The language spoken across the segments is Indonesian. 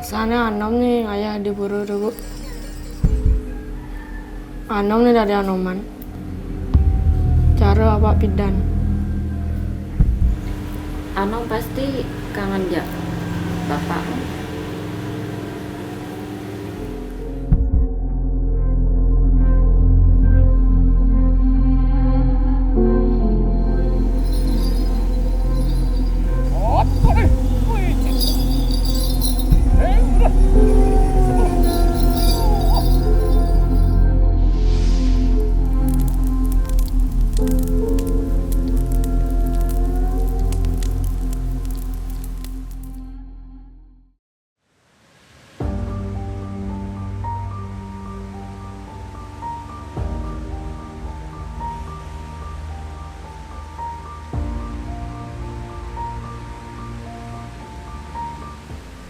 Sana Anom nih ayah diburu dulu. Anom nih dari Anoman. Cara apa pidan? Anom pasti kangen ya bapak.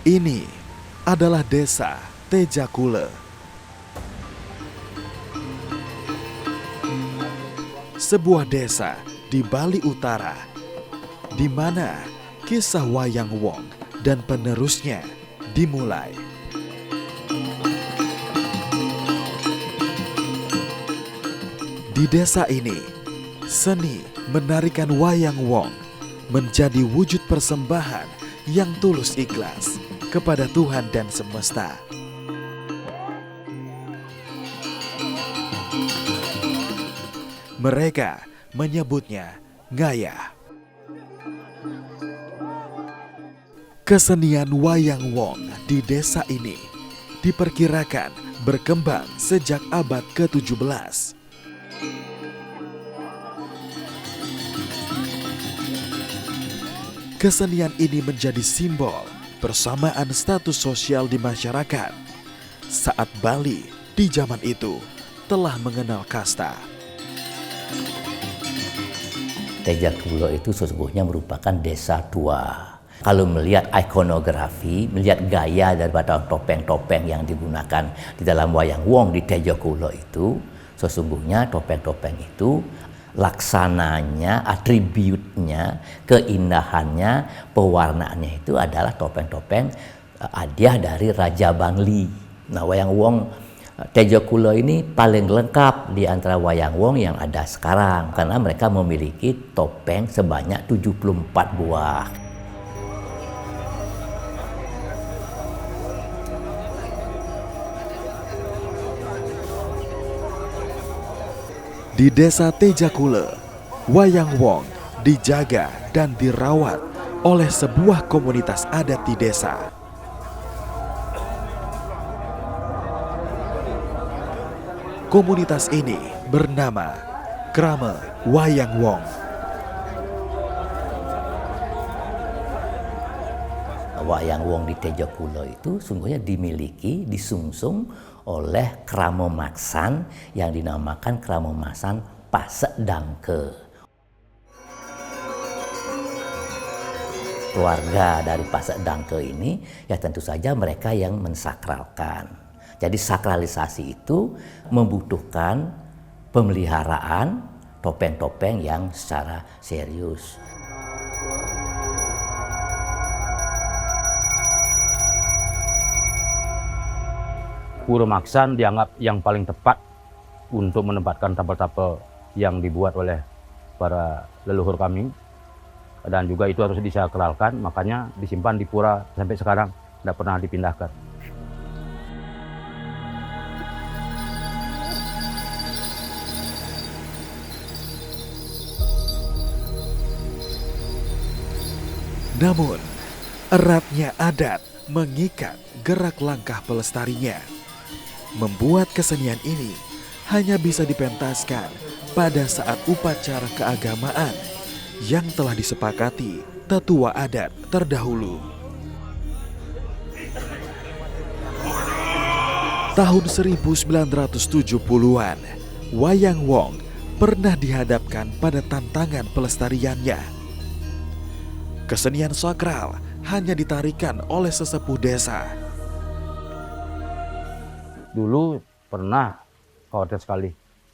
Ini adalah desa Tejakule. Sebuah desa di Bali Utara, di mana kisah Wayang Wong dan penerusnya dimulai. Di desa ini, seni menarikan Wayang Wong menjadi wujud persembahan yang tulus ikhlas kepada Tuhan dan semesta. Mereka menyebutnya ngayah. Kesenian Wayang Wong di desa ini diperkirakan berkembang sejak abad ke-17. Kesenian ini menjadi simbol persamaan status sosial di masyarakat saat Bali di zaman itu telah mengenal kasta. Tejakule itu sesungguhnya merupakan desa tua. Kalau melihat ikonografi, melihat gaya daripada topeng-topeng yang digunakan di dalam Wayang Wong di Tejakule itu, sesungguhnya topeng-topeng itu laksananya, atributnya, keindahannya, pewarnaannya itu adalah topeng-topeng hadiah dari Raja Bangli. Nah, Wayang Wong Tejakule ini paling lengkap di antara Wayang Wong yang ada sekarang karena mereka memiliki topeng sebanyak 74 buah. Di desa Tejakule, Wayang Wong dijaga dan dirawat oleh sebuah komunitas adat di desa. Komunitas ini bernama Krame Wayang Wong. Wayang Wong di Tejakule itu sungguhnya dimiliki, disungsung oleh Kramo Maksan yang dinamakan Kramo Maksan Pasedangke. Keluarga dari Pasedangke ini ya tentu saja mereka yang mensakralkan. Jadi sakralisasi itu membutuhkan pemeliharaan topeng-topeng yang secara serius. Pura Maksan dianggap yang paling tepat untuk menempatkan tapel-tapel yang dibuat oleh para leluhur kami. Dan juga itu harus disakralkan, makanya disimpan di pura sampai sekarang, tidak pernah dipindahkan. Namun, eratnya adat mengikat gerak langkah pelestarinya, membuat kesenian ini hanya bisa dipentaskan pada saat upacara keagamaan yang telah disepakati tetua adat terdahulu. Tahun 1970-an, Wayang Wong pernah dihadapkan pada tantangan pelestariannya. Kesenian sakral hanya ditarikan oleh sesepuh desa. Dulu pernah khawatir sekali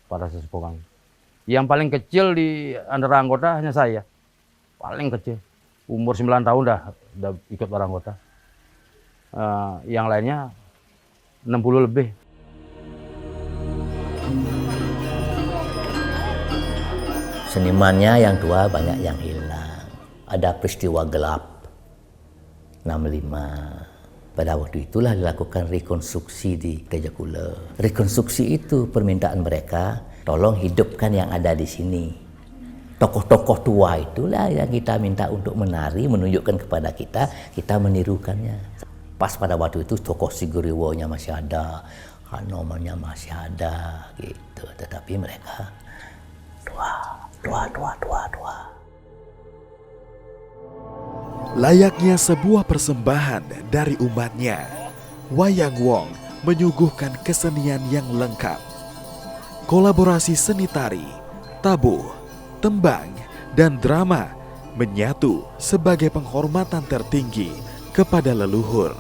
para sesepuh kami. Yang paling kecil di antara anggota hanya saya. Paling kecil. Umur 9 tahun dah ikut para anggota. yang lainnya 60 lebih. Senimannya yang tua banyak yang hilang. Ada peristiwa gelap 65. Pada waktu itulah dilakukan rekonstruksi di Tejakula. Rekonstruksi itu permintaan mereka, tolong hidupkan yang ada di sini. Tokoh-tokoh tua itulah yang kita minta untuk menari, menunjukkan kepada kita menirukannya. Pas pada waktu itu tokoh Siguriwonya masih ada, Hanomannya masih ada gitu. Tetapi mereka tua. Layaknya sebuah persembahan dari umatnya, Wayang Wong menyuguhkan kesenian yang lengkap. Kolaborasi seni tari, tabuh, tembang, dan drama menyatu sebagai penghormatan tertinggi kepada leluhur.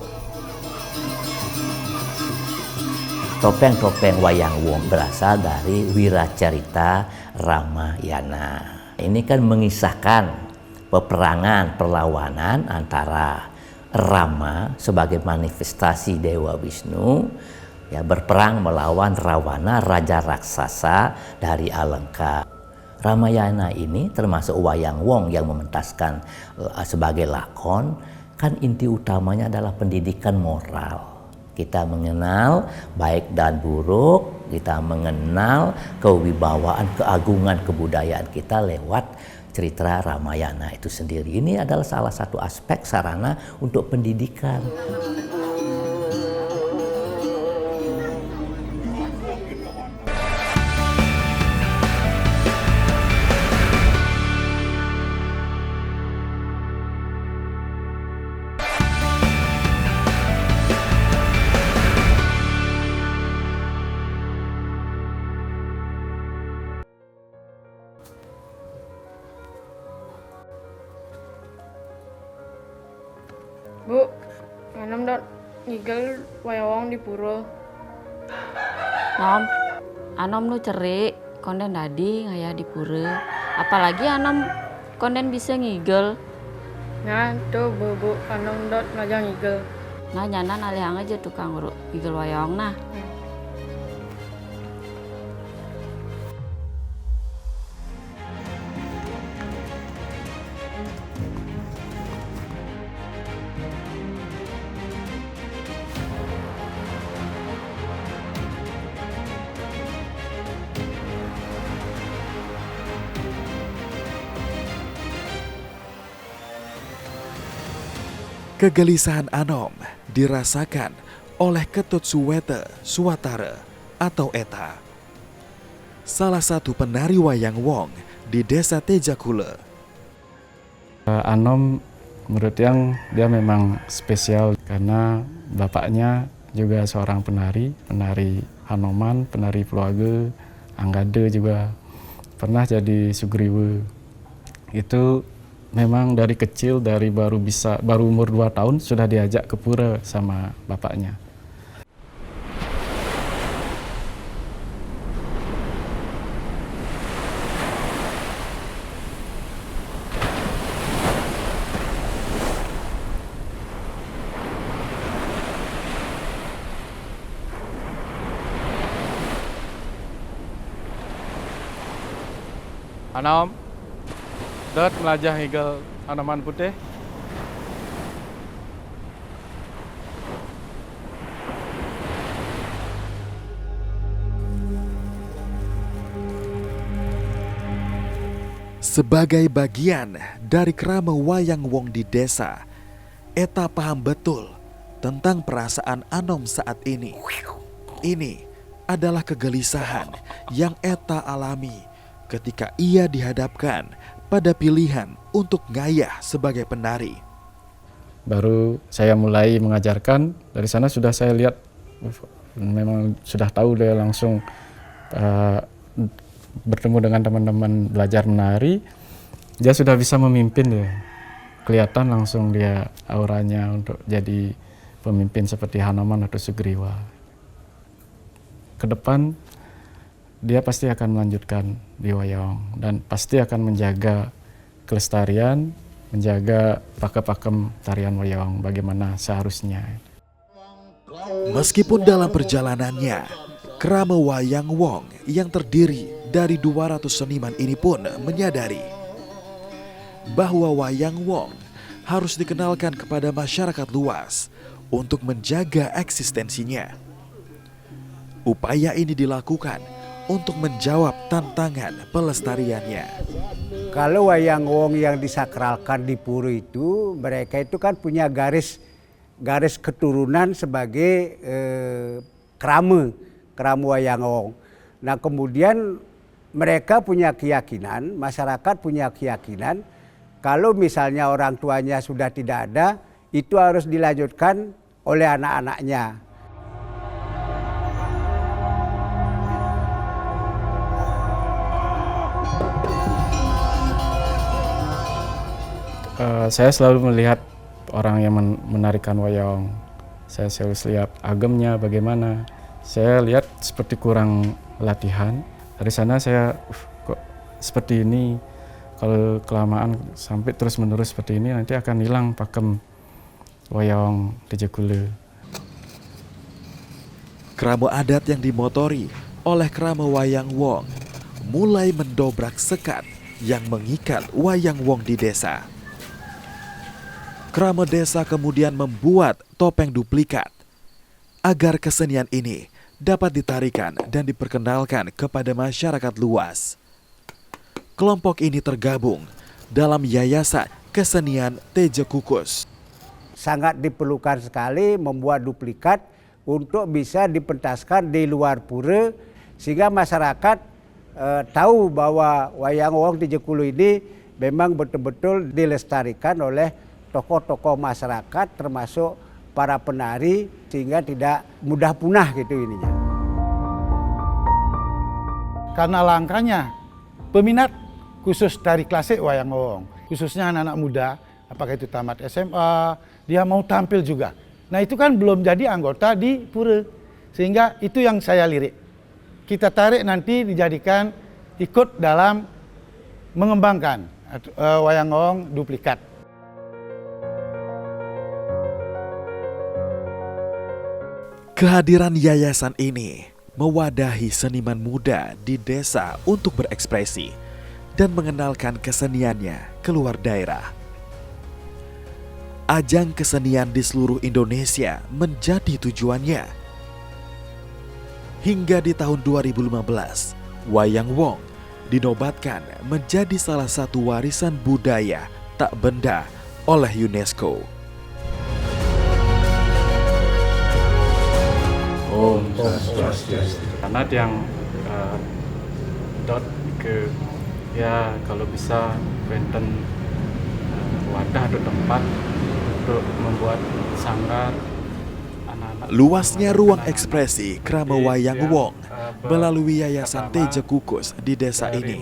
Topeng-topeng Wayang Wong berasal dari Wiracarita Ramayana. Ini kan mengisahkan peperangan, perlawanan antara Rama sebagai manifestasi Dewa Wisnu, ya, berperang melawan Rawana, raja raksasa dari Alengka. Ramayana ini termasuk Wayang Wong yang mementaskan sebagai lakon, kan inti utamanya adalah pendidikan moral. Kita mengenal baik dan buruk, kita mengenal kewibawaan, keagungan kebudayaan kita lewat cerita Ramayana itu sendiri. Ini adalah salah satu aspek sarana untuk pendidikan. Bu, anom dot ngigel Wayang Wong di pura. Nom, anom nu cerik, konden tadi ngaya di pura. Apalagi anom konden bisa ngigel. Nah, tuh bu, anom dot ngajak ngigel. Nah, nyanan alihang aja tukang ngigel wayang nah. Kegelisahan Anom dirasakan oleh Ketut Suwete Suwatara atau Eta, salah satu penari Wayang Wong di desa Tejakula. Anom menurut yang dia memang spesial karena bapaknya juga seorang penari Hanoman, penari Pluage, Anggade juga pernah jadi Sugriwa. Itu memang dari kecil, dari baru umur 2 tahun sudah diajak ke pura sama bapaknya. Anom, dot melajah ngigel Hanoman putih. Sebagai bagian dari kerama Wayang Wong di desa, Eta paham betul tentang perasaan Anom saat ini. Ini adalah kegelisahan yang Eta alami ketika ia dihadapkan pada pilihan untuk ngayah sebagai penari. Baru saya mulai mengajarkan, dari sana sudah saya lihat memang sudah tahu dia langsung bertemu dengan teman-teman belajar menari, dia sudah bisa memimpin dia. Kelihatan langsung dia auranya untuk jadi pemimpin seperti Hanoman atau Sugriwa. Ke depan dia pasti akan melanjutkan di Wayang dan pasti akan menjaga kelestarian, menjaga pakem-pakem tarian Wayang bagaimana seharusnya. Meskipun dalam perjalanannya, Krama Wayang Wong yang terdiri dari 200 seniman ini pun menyadari bahwa Wayang Wong harus dikenalkan kepada masyarakat luas untuk menjaga eksistensinya. Upaya ini dilakukan untuk menjawab tantangan pelestariannya. Kalau Wayang Wong yang disakralkan di pura itu, mereka itu kan punya garis keturunan sebagai krama Wayang Wong. Nah kemudian mereka punya keyakinan, masyarakat punya keyakinan, kalau misalnya orang tuanya sudah tidak ada, itu harus dilanjutkan oleh anak-anaknya. Saya selalu melihat orang yang menarikan wayang. Saya selalu lihat agemnya bagaimana. Saya lihat seperti kurang latihan. Dari sana saya kok seperti ini. Kalau kelamaan sampai terus menerus seperti ini nanti akan hilang pakem wayang Tejekule. Krama adat yang dimotori oleh Krama Wayang Wong mulai mendobrak sekat yang mengikat Wayang Wong di desa. Krama desa kemudian membuat topeng duplikat agar kesenian ini dapat ditarikan dan diperkenalkan kepada masyarakat luas. Kelompok ini tergabung dalam Yayasan Kesenian Tejekukus. Sangat diperlukan sekali membuat duplikat untuk bisa dipentaskan di luar pura sehingga masyarakat tahu bahwa Wayang Wong Tejekulu ini memang betul-betul dilestarikan oleh tokoh-tokoh masyarakat termasuk para penari sehingga tidak mudah punah gitu ininya. Karena langkanya peminat khusus dari klasik Wayang Wong, khususnya anak-anak muda, apakah itu tamat SMA, dia mau tampil juga. Nah itu kan belum jadi anggota di pura, sehingga itu yang saya lirik. Kita tarik nanti dijadikan ikut dalam mengembangkan Wayang Wong duplikat. Kehadiran yayasan ini mewadahi seniman muda di desa untuk berekspresi dan mengenalkan keseniannya keluar daerah. Ajang kesenian di seluruh Indonesia menjadi tujuannya. Hingga di tahun 2015, Wayang Wong dinobatkan menjadi salah satu warisan budaya tak benda oleh UNESCO. Om Swastiastu. Karena yang dot ke ya kalau bisa benten wadah atau tempat untuk membuat sanggar anak-anak. Luasnya ruang ekspresi Krama Wayang Wong melalui Yayasan Tejekukus di desa ini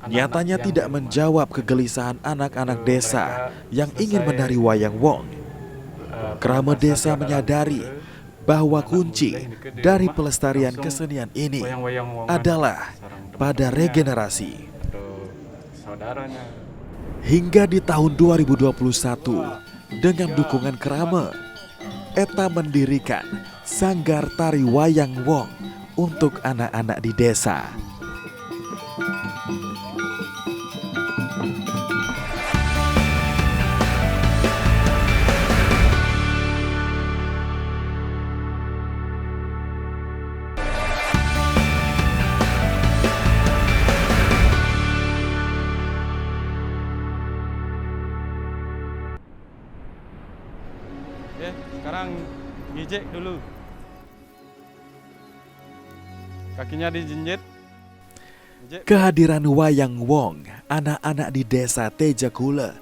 nyatanya tidak menjawab kegelisahan anak-anak desa yang ingin menari Wayang Wong. Krama desa menyadari bahwa kunci dari pelestarian kesenian ini adalah pada regenerasi. Hingga di tahun 2021, dengan dukungan Krama, Eta mendirikan Sanggar Tari Wayang Wong untuk anak-anak di desa. Sekarang ngijek dulu. Kakinya dijinjit. Kehadiran Wayang Wong, anak-anak di desa Tejekule,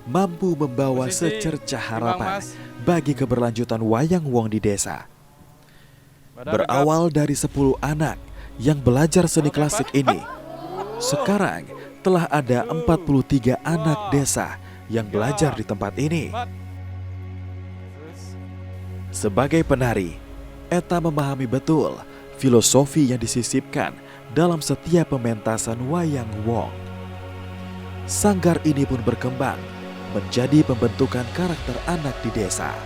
mampu membawa secercah harapan bagi keberlanjutan Wayang Wong di desa. Berawal dari 10 anak yang belajar seni klasik ini, sekarang telah ada 43 anak desa yang belajar di tempat ini. Sebagai penari, Eta memahami betul filosofi yang disisipkan dalam setiap pementasan Wayang Wong. Sanggar ini pun berkembang menjadi pembentukan karakter anak di desa.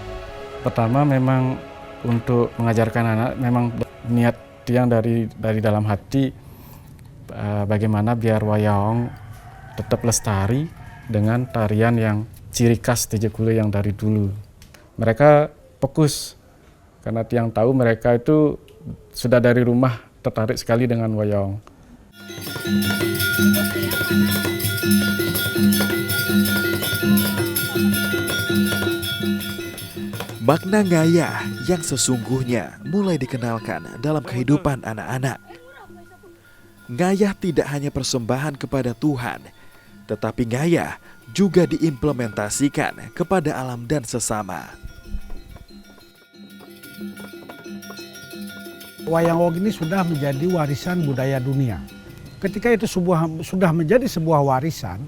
Pertama memang untuk mengajarkan anak memang niat yang dari dalam hati bagaimana biar wayang tetap lestari dengan tarian yang ciri khas Teja Kule yang dari dulu. Mereka fokus karena tiang tahu mereka itu sudah dari rumah tertarik sekali dengan wayang. Makna ngayah yang sesungguhnya mulai dikenalkan dalam kehidupan anak-anak. Ngayah tidak hanya persembahan kepada Tuhan, tetapi ngayah juga diimplementasikan kepada alam dan sesama. Wayang wong ini sudah menjadi warisan budaya dunia. Ketika itu sudah menjadi sebuah warisan,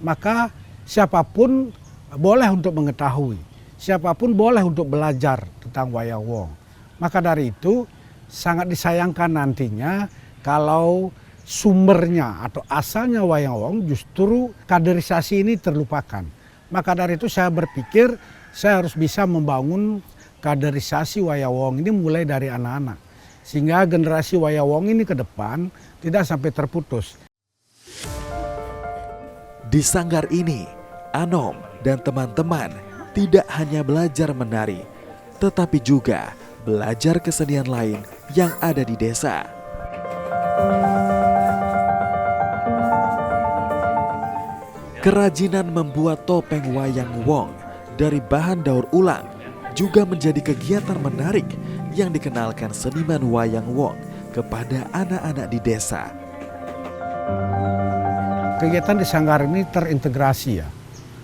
maka siapapun boleh untuk mengetahui, siapapun boleh untuk belajar tentang wayang wong. Maka dari itu sangat disayangkan nantinya kalau sumbernya atau asalnya wayang wong justru kaderisasi ini terlupakan. Maka dari itu saya berpikir saya harus bisa membangun kaderisasi wayang wong ini mulai dari anak-anak. Sehingga generasi wayang wong ini ke depan tidak sampai terputus. Di sanggar ini, Anom dan teman-teman tidak hanya belajar menari, tetapi juga belajar kesenian lain yang ada di desa. Kerajinan membuat topeng wayang wong dari bahan daur ulang juga menjadi kegiatan menarik yang dikenalkan seniman wayang wong kepada anak-anak di desa. Kegiatan di sanggar ini terintegrasi ya.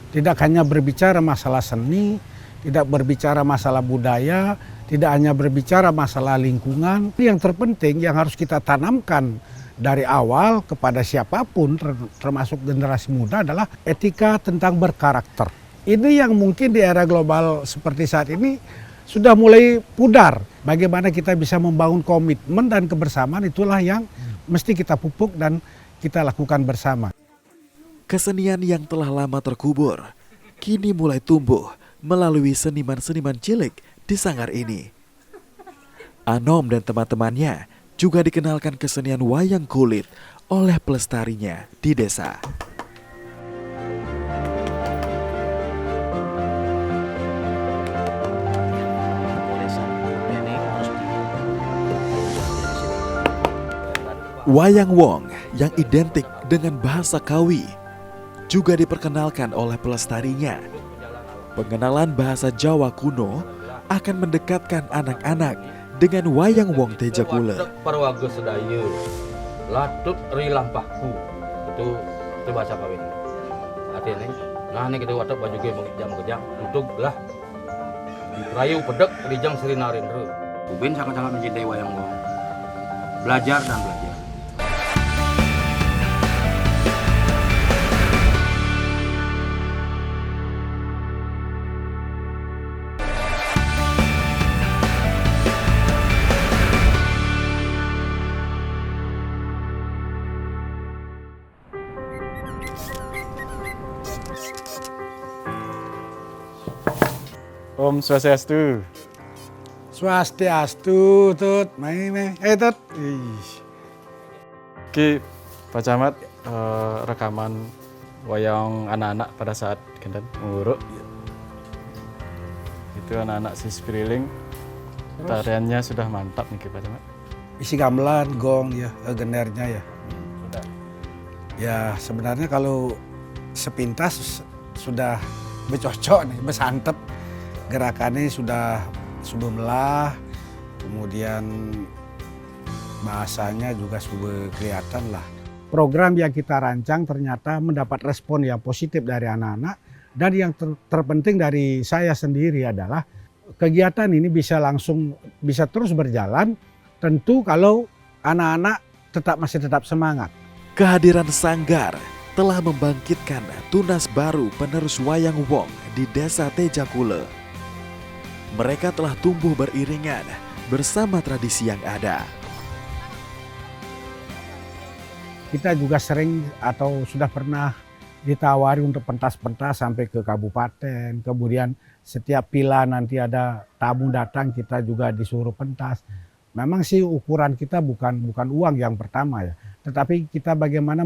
Tidak hanya berbicara masalah seni, tidak berbicara masalah budaya, tidak hanya berbicara masalah lingkungan. Yang terpenting yang harus kita tanamkan dari awal kepada siapapun termasuk generasi muda adalah etika tentang berkarakter. Ini yang mungkin di era global seperti saat ini sudah mulai pudar. Bagaimana kita bisa membangun komitmen dan kebersamaan itulah yang mesti kita pupuk dan kita lakukan bersama. Kesenian yang telah lama terkubur kini mulai tumbuh melalui seniman-seniman cilik di sanggar ini. Anom dan teman-temannya juga dikenalkan kesenian wayang kulit oleh pelestarinya di desa. Wayang wong yang identik dengan bahasa Kawi juga diperkenalkan oleh pelestarinya. Pengenalan bahasa Jawa kuno akan mendekatkan anak-anak dengan wayang wong Teja Kule. Parwaga sedaya, latut rilampahku. Itu bahasa Kawi. Artinya, nah ini kita watak baju game kejam untuk lah dirayu pedek rijang Sri Narendra. Ubin sangat-sangat mencintai wayang wong. Belajar dan belajar. Om Swastiastu. Swastiastu, Tut. Tut. Oke, Pak Camat, rekaman wayang anak-anak pada saat Kendan nguruk. Itu anak-anak si Spiriling, tariannya sudah mantap nih Pak Camat. Isi gamelan, gong ya, genernya ya. Ya sebenarnya kalau sepintas sudah bercocok nih, bersantep. Gerakannya sudah subemlah, kemudian bahasanya juga sudah kelihatan lah. Program yang kita rancang ternyata mendapat respon yang positif dari anak-anak. Dan yang terpenting dari saya sendiri adalah kegiatan ini bisa terus berjalan. Tentu kalau anak-anak masih tetap semangat. Kehadiran sanggar telah membangkitkan tunas baru penerus wayang wong di desa Teja Kule. Mereka telah tumbuh beriringan bersama tradisi yang ada. Kita juga sering atau sudah pernah ditawari untuk pentas-pentas sampai ke kabupaten, kemudian Setiap pila nanti ada tamu datang kita juga disuruh pentas. Memang sih ukuran kita bukan uang yang pertama ya, tetapi kita bagaimana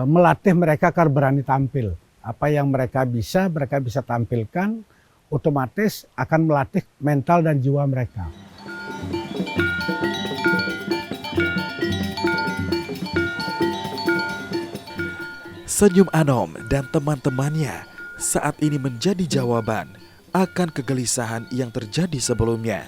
melatih mereka agar berani tampil. Apa yang mereka bisa tampilkan, otomatis akan melatih mental dan jiwa mereka. Senyum Anom dan teman-temannya saat ini menjadi jawaban akan kegelisahan yang terjadi sebelumnya.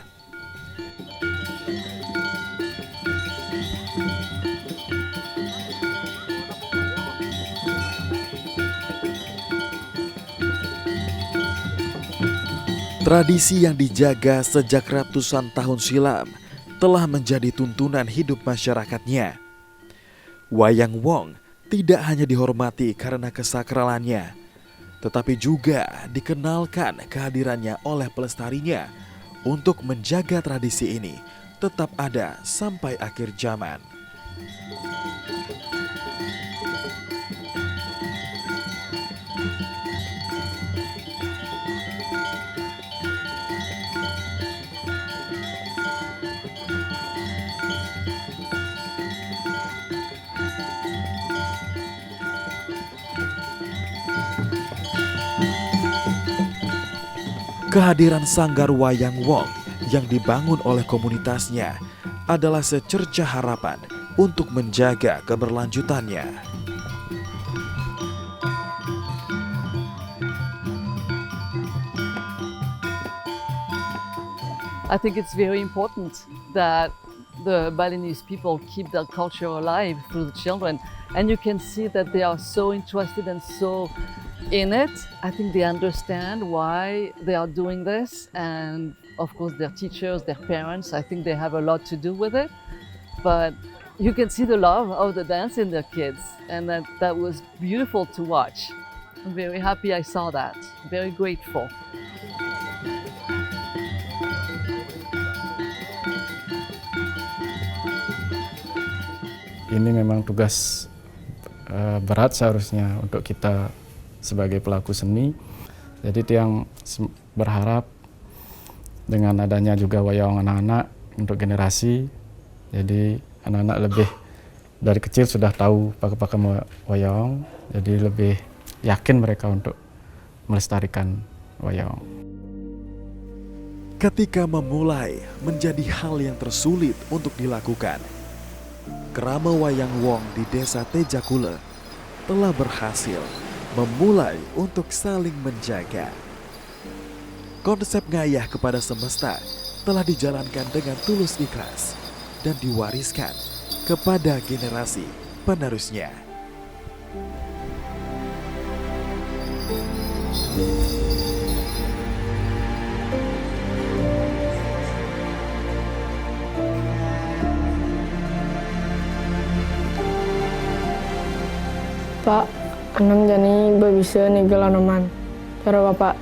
Tradisi yang dijaga sejak ratusan tahun silam telah menjadi tuntunan hidup masyarakatnya. Wayang Wong tidak hanya dihormati karena kesakralannya, tetapi juga dikenalkan kehadirannya oleh pelestarinya untuk menjaga tradisi ini tetap ada sampai akhir zaman. Kehadiran Sanggar Wayang Wong yang dibangun oleh komunitasnya adalah secercah harapan untuk menjaga keberlanjutannya. I think it's very important that the Balinese people keep their culture alive through the children, and you can see that they are so interested and so in it. I think they understand why they are doing this, and of course their teachers, their parents, I think they have a lot to do with it, but you can see the love of the dance in their kids, and that was beautiful to watch. I'm very happy I saw that, very grateful. Ini memang tugas berat seharusnya untuk kita sebagai pelaku seni. Jadi Tiang berharap dengan adanya juga wayang anak-anak untuk generasi, jadi anak-anak lebih dari kecil sudah tahu pakai wayang, jadi lebih yakin mereka untuk melestarikan wayang. Ketika memulai menjadi hal yang tersulit untuk dilakukan, Kerama Wayang Wong di Desa Tejakule telah berhasil memulai untuk saling menjaga. Konsep ngayah kepada semesta telah dijalankan dengan tulus ikhlas dan diwariskan kepada generasi penerusnya. Pak, Anom jani bisa nigel Anoman. Cara Bapak